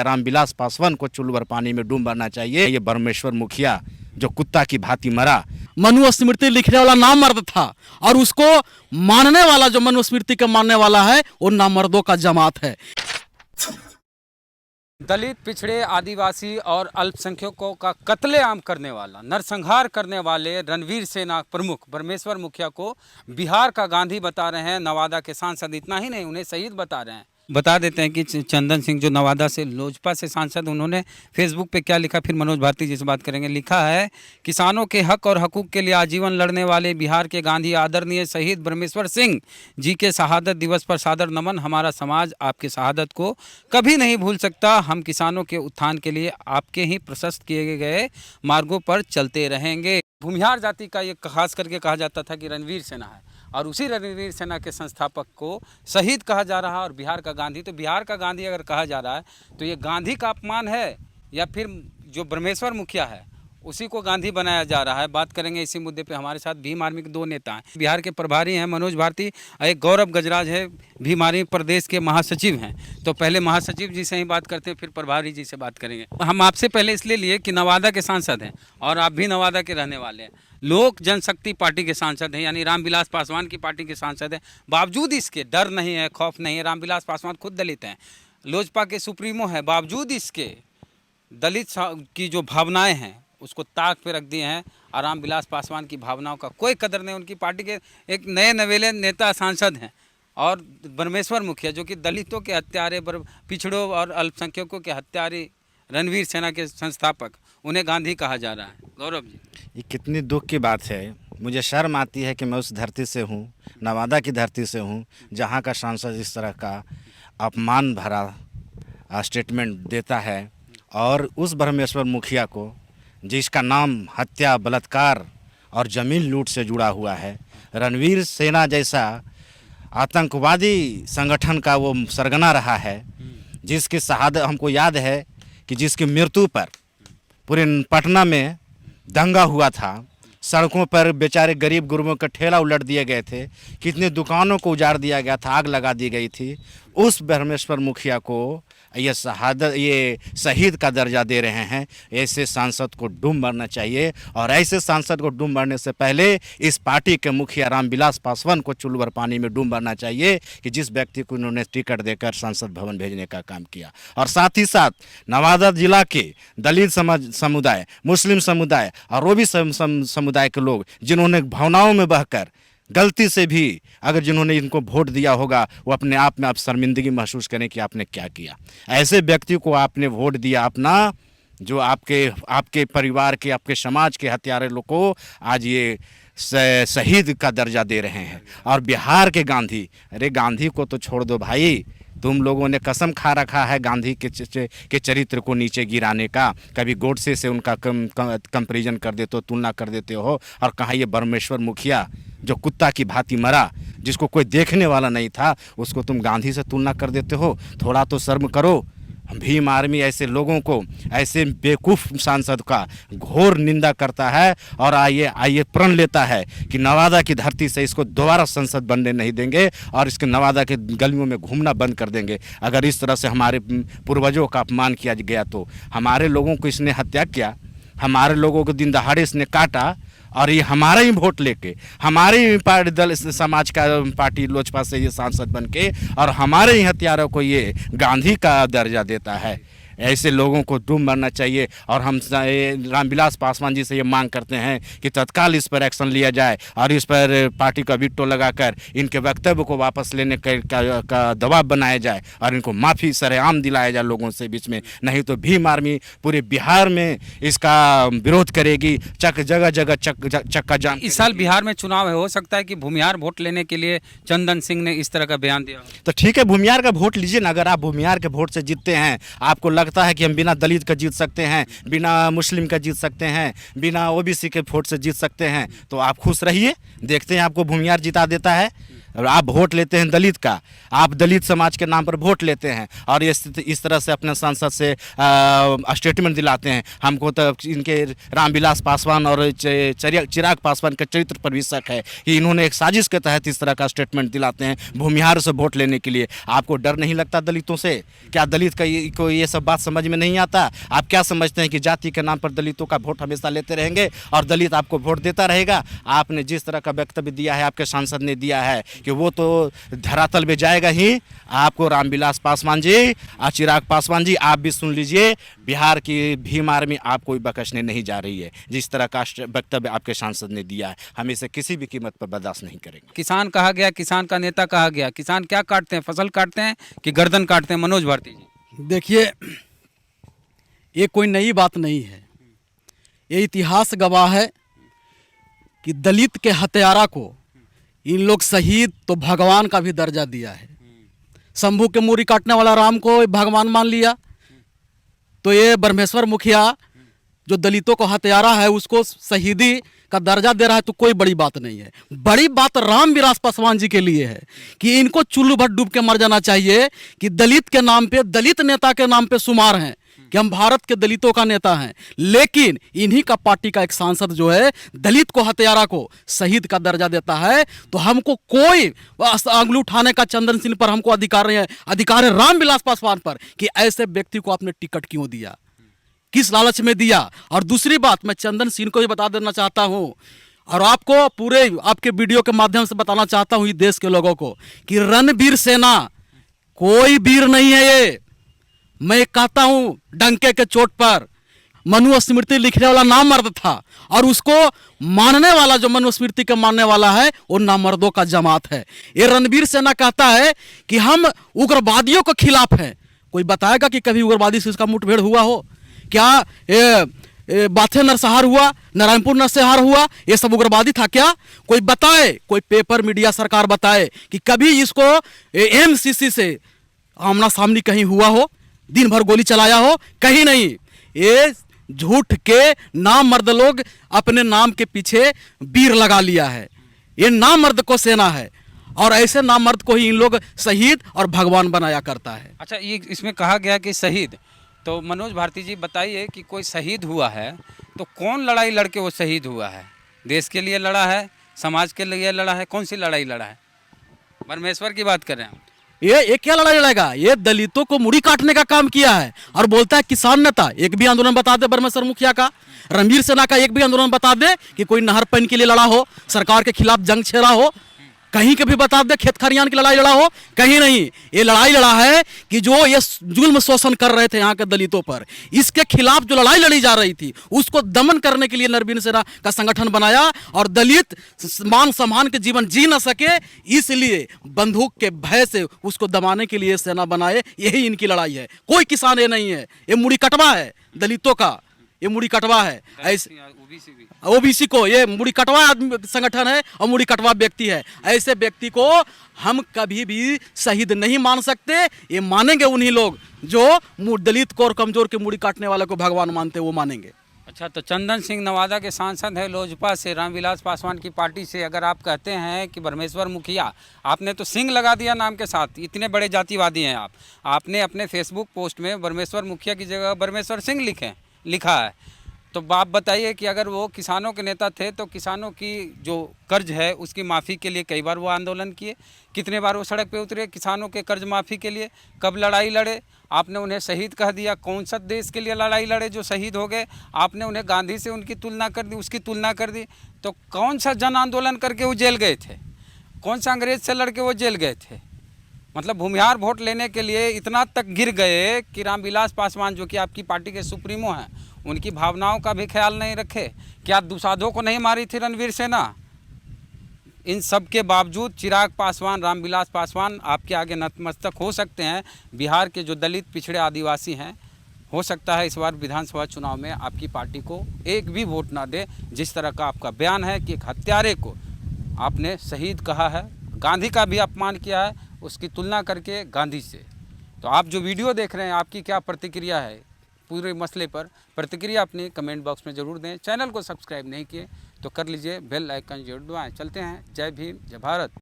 रामविलास पासवान को चुल्लू पानी में डूब मरना चाहिए। ये ब्रह्मेश्वर मुखिया जो कुत्ता की भांति मरा, मनुस्मृति लिखने वाला नामर्द था और उसको मानने वाला जो मनुस्मृति के मानने वाला है वो नामर्दों का जमात है। दलित, पिछड़े, आदिवासी और अल्पसंख्यकों का कत्लेआम करने वाला, नरसंहार करने वाले रणवीर सेना प्रमुख ब्रह्मेश्वर मुखिया को बिहार का गांधी बता रहे हैं नवादा के सांसद। इतना ही नहीं, उन्हें शहीद बता रहे हैं। बता देते हैं कि चंदन सिंह जो नवादा से लोजपा से सांसद, उन्होंने फेसबुक पे क्या लिखा, फिर मनोज भारती जी से बात करेंगे। लिखा है, किसानों के हक और हकूक़ के लिए आजीवन लड़ने वाले बिहार के गांधी आदरणीय शहीद ब्रह्मेश्वर सिंह जी के शहादत दिवस पर सादर नमन। हमारा समाज आपके शहादत को कभी नहीं भूल सकता। हम किसानों के उत्थान के लिए आपके ही प्रशस्त किए गए मार्गों पर चलते रहेंगे। भूमिहार जाति का ये खास करके कहा जाता था कि रणवीर सेना है, और उसी रणवीर सेना के संस्थापक को शहीद कहा जा रहा है। और बिहार का गांधी, तो बिहार का गांधी अगर कहा जा रहा है तो ये गांधी का अपमान है या फिर जो ब्रह्मेश्वर मुखिया है उसी को गांधी बनाया जा रहा है। बात करेंगे इसी मुद्दे पे। हमारे साथ भीम आर्मी के दो नेता हैं। बिहार के प्रभारी हैं मनोज भारती, एक गौरव गजराज है, भीम आर्मी प्रदेश के महासचिव हैं। तो पहले महासचिव जी से ही बात करते हैं, फिर प्रभारी जी से बात करेंगे। हम आपसे पहले इसलिए लिए कि नवादा के सांसद हैं और आप भी नवादा के रहने वाले हैं, लोक जनशक्ति पार्टी के सांसद हैं, यानी रामविलास पासवान की पार्टी के सांसद हैं। बावजूद इसके डर नहीं है, खौफ नहीं है। रामविलास पासवान खुद दलित हैं, लोजपा के सुप्रीमो हैं, बावजूद इसके दलित की जो भावनाएं हैं उसको ताक पे रख दिए हैं। और रामविलास पासवान की भावनाओं का कोई कदर नहीं। उनकी पार्टी के एक नए नवेले नेता सांसद हैं। और ब्रह्मेश्वर मुखिया जो कि दलितों के हत्यारे, पिछड़ों और अल्पसंख्यकों के हत्यारे, रणवीर सेना के संस्थापक, उन्हें गांधी कहा जा रहा है। गौरव जी, ये कितनी दुख की बात है। मुझे शर्म आती है कि मैं उस धरती से हूँ, नवादा की धरती से हूँ, जहाँ का सांसद इस तरह का अपमान भरा स्टेटमेंट देता है। और उस ब्रह्मेश्वर मुखिया को, जिसका नाम हत्या, बलात्कार और ज़मीन लूट से जुड़ा हुआ है, रणवीर सेना जैसा आतंकवादी संगठन का वो सरगना रहा है, जिसकी शहादत हमको याद है कि जिसकी मृत्यु पर पूरे पटना में दंगा हुआ था। सड़कों पर बेचारे गरीब गुरबों के ठेला उलट दिए गए थे, कितने दुकानों को उजाड़ दिया गया था, आग लगा दी गई थी। उस ब्रह्मेश्वर मुखिया को ये शहीद का दर्जा दे रहे हैं। ऐसे सांसद को डूब मरना चाहिए। और ऐसे सांसद को डूब मरने से पहले इस पार्टी के मुखिया रामविलास पासवान को चुल्लू पानी में डूब मरना चाहिए कि जिस व्यक्ति को उन्होंने टिकट देकर संसद भवन भेजने का काम किया। और साथ ही साथ नवादा जिला के दलित समुदाय, मुस्लिम समुदाय और वो भी समुदाय के लोग जिन्होंने भावनाओं में बहकर गलती से भी अगर जिन्होंने इनको वोट दिया होगा, वो अपने आप में आप शर्मिंदगी महसूस करें कि आपने क्या किया। ऐसे व्यक्ति को आपने वोट दिया अपना, जो आपके परिवार के, आपके समाज के हत्यारे लोग को आज ये शहीद का दर्जा दे रहे हैं। और बिहार के गांधी, अरे गांधी को तो छोड़ दो भाई, तुम लोगों ने कसम खा रखा है गांधी के चरित्र को नीचे गिराने का। कभी गोडसे से उनका कंपैरिजन कर देते हो, तुलना कर देते हो। और कहाँ ये ब्रह्मेश्वर मुखिया जो कुत्ता की भांति मरा, जिसको कोई देखने वाला नहीं था, उसको तुम गांधी से तुलना कर देते हो। थोड़ा तो शर्म करो। भीम आर्मी ऐसे लोगों को, ऐसे बेवकूफ़ सांसद का घोर निंदा करता है और आइए प्रण लेता है कि नवादा की धरती से इसको दोबारा संसद बनने नहीं देंगे और इसके नवादा के गलियों में घूमना बंद कर देंगे। अगर इस तरह से हमारे पूर्वजों का अपमान किया गया तो हमारे लोगों को इसने हत्या किया, हमारे लोगों को दिन दहाड़े इसने काटा, और ये हमारा ही वोट लेके, हमारे ही पार्टी दल समाज का पार्टी लोजपा से ये सांसद बन के और हमारे ही हत्यारों को ये गांधी का दर्जा देता है। ऐसे लोगों को डूब मरना चाहिए। और हम रामविलास पासवान जी से ये मांग करते हैं कि तत्काल इस पर एक्शन लिया जाए और इस पर पार्टी का वीटो लगाकर इनके वक्तव्य को वापस लेने का दबाव बनाया जाए और इनको माफ़ी सरेआम दिलाया जाए लोगों से बीच में। नहीं तो भीम आर्मी पूरे बिहार में इसका विरोध करेगी, जगह जगह चक्का जाम। इस साल बिहार में चुनाव है, हो सकता है कि भूमिहार वोट लेने के लिए चंदन सिंह ने इस तरह का बयान दिया। तो ठीक है, भूमिहार का वोट लीजिए ना। अगर आप भूमिहार के वोट से जीतते हैं, आपको लगता है कि हम बिना दलित का जीत सकते हैं, बिना मुस्लिम का जीत सकते हैं, बिना ओबीसी के वोट से जीत सकते हैं, तो आप खुश रहिए। देखते हैं आपको भूमिहार जिता देता है। और आप वोट लेते हैं दलित का, आप दलित समाज के नाम पर वोट लेते हैं और इस तरह से अपने सांसद से स्टेटमेंट दिलाते हैं। हमको तो इनके रामविलास पासवान और चिराग पासवान के चरित्र पर भी शक है कि इन्होंने एक साजिश के तहत इस तरह का स्टेटमेंट दिलाते हैं भूमिहार से वोट लेने के लिए। आपको डर नहीं लगता दलितों से? क्या दलित को ये सब बात समझ में नहीं आता? आप क्या समझते हैं कि जाति के नाम पर दलितों का वोट हमेशा लेते रहेंगे और दलित आपको वोट देता रहेगा? आपने जिस तरह का वक्तव्य दिया है, आपके सांसद ने दिया है कि वो तो धरातल में जाएगा ही। आपको रामविलास पासवान जी और चिराग पासवान जी, आप भी सुन लीजिए, बिहार की भीम आर्मी आपको बख्शने नहीं जा रही है। जिस तरह का वक्तव्य आपके सांसद ने दिया है, हम इसे किसी भी कीमत पर बर्दाश्त नहीं करेंगे। किसान कहा गया, किसान का नेता कहा गया। किसान क्या काटते हैं? फसल काटते हैं कि गर्दन काटते हैं? मनोज भारती जी, देखिए, ये कोई नई बात नहीं है। ये इतिहास गवाह है कि दलित के हत्यारा को इन लोग शहीद तो भगवान का भी दर्जा दिया है। शंभू के मूरी काटने वाला राम को भगवान मान लिया, तो ये ब्रह्मेश्वर मुखिया जो दलितों को हत्यारा है उसको शहीदी का दर्जा दे रहा है, तो कोई बड़ी बात नहीं है। बड़ी बात रामविलास पासवान जी के लिए है कि इनको चुल्लू भर डूब के मर जाना चाहिए कि दलित के नाम पे, दलित नेता के नाम पे शुमार हैं कि हम भारत के दलितों का नेता हैं। लेकिन इन्हीं का पार्टी का एक सांसद जो है दलित को, हत्यारा को शहीद का दर्जा देता है, तो हमको कोई अंगुली उठाने का चंदन सिंह पर हमको अधिकार नहीं है। अधिकार है रामविलास पासवान पर कि ऐसे व्यक्ति को आपने टिकट क्यों दिया, किस लालच में दिया। और दूसरी बात, मैं चंदन सिंह को भी बता देना चाहता हूं और आपको पूरे आपके वीडियो के माध्यम से बताना चाहता हूं देश के लोगों को कि रणवीर सेना कोई वीर नहीं है। ये मैं कहता हूं डंके के चोट पर, मनुस्मृति लिखने वाला नामर्द था और उसको मानने वाला, जो मनुस्मृति के मानने वाला है, वो नामर्दों का जमात है। ये रणवीर सेना कहता है कि हम उग्रवादियों के खिलाफ हैं। कोई बताएगा कि कभी उग्रवादी से उसका मुठभेड़ हुआ हो? क्या बाथे नरसंहार हुआ, नारायणपुर नरसंहार हुआ, ये सब उग्रवादी था क्या? कोई बताए, कोई पेपर मीडिया सरकार बताए कि कभी इसको एमसीसी से आमना सामनी कहीं हुआ हो, दिन भर गोली चलाया हो? कहीं नहीं। ये झूठ के नामर्द लोग अपने नाम के पीछे वीर लगा लिया है। ये नामर्द को सेना है और ऐसे नामर्द को ही इन लोग शहीद और भगवान बनाया करता है। अच्छा, ये इसमें कहा गया कि शहीद, तो मनोज भारती जी बताइए कि कोई शहीद हुआ है तो कौन लड़ाई लड़के वो शहीद हुआ है? देश के लिए लड़ा है, समाज के लिए लड़ा है? कौन सी लड़ाई लड़ा है? परमेश्वर की बात कर रहे हैं। ये क्या लड़ाई लड़ेगा? ये दलितों को मुड़ी काटने का काम किया है और बोलता है किसान नेता। एक भी आंदोलन बता दे ब्रह्मेश्वर मुखिया का, रणवीर सेना का एक भी आंदोलन बता दे कि कोई नहर पानी के लिए लड़ा हो, सरकार के खिलाफ जंग छेड़ा हो? कहीं के भी बता दे खेत खरियान की लड़ाई लड़ा हो? कहीं नहीं। ये लड़ाई लड़ा है कि जो ये जुल्म शोषण कर रहे थे यहाँ के दलितों पर, इसके खिलाफ जो लड़ाई लड़ी जा रही थी उसको दमन करने के लिए रणवीर सेना का संगठन बनाया और दलित मान सम्मान के जीवन जी न सके इसलिए बंदूक के भय से उसको दबाने के लिए सेना बनाए। यही इनकी लड़ाई है। कोई किसान ये नहीं है, ये मुड़ी कटवा है दलितों का, ये मुड़ी कटवा है। ऐसे ओबीसी को ये मुड़ी कटवा संगठन है और मुड़ी कटवा व्यक्ति है। ऐसे व्यक्ति को हम कभी भी शहीद नहीं मान सकते। ये मानेंगे उन्हीं लोग जो दलित को और कमजोर के मुड़ी काटने वाले को भगवान मानते, वो मानेंगे। अच्छा, तो चंदन सिंह नवादा के सांसद है लोजपा से, रामविलास पासवान की पार्टी से। अगर आप कहते हैं कि ब्रह्मेश्वर मुखिया, आपने तो सिंह लगा दिया नाम के साथ, इतने बड़े जातिवादी हैं आप। आपने अपने फेसबुक पोस्ट में ब्रह्मेश्वर मुखिया की जगह ब्रह्मेश्वर सिंह लिखा है। तो आप बताइए कि अगर वो किसानों के नेता थे तो किसानों की जो कर्ज है उसकी माफ़ी के लिए कई बार वो आंदोलन किए, कितने बार वो सड़क पे उतरे किसानों के कर्ज माफ़ी के लिए? कब लड़ाई लड़े? आपने उन्हें शहीद कह दिया। कौन सा देश के लिए लड़ाई लड़े जो शहीद हो गए? आपने उन्हें गांधी से उनकी तुलना कर दी, उसकी तुलना कर दी। तो कौन सा जन आंदोलन करके वो जेल गए थे? कौन सा अंग्रेज से लड़के वो जेल गए थे? मतलब भूमिहार वोट लेने के लिए इतना तक गिर गए कि रामविलास पासवान जो कि आपकी पार्टी के सुप्रीमो हैं, उनकी भावनाओं का भी ख्याल नहीं रखे। क्या दुसाधों को नहीं मारी थी रणवीर सेना? इन सब के बावजूद चिराग पासवान, रामविलास पासवान आपके आगे नतमस्तक हो सकते हैं। बिहार के जो दलित पिछड़े आदिवासी हैं, हो सकता है इस बार विधानसभा चुनाव में आपकी पार्टी को एक भी वोट ना दे। जिस तरह का आपका बयान है कि एक हत्यारे को आपने शहीद कहा है, गांधी का भी अपमान किया है, उसकी तुलना करके गांधी से। तो आप जो वीडियो देख रहे हैं, आपकी क्या प्रतिक्रिया है पूरे मसले पर? प्रतिक्रिया अपनी कमेंट बॉक्स में ज़रूर दें। चैनल को सब्सक्राइब नहीं किए तो कर लीजिए, बेल आइकन जरूर दबाएं। चलते हैं। जय भीम, जय भारत।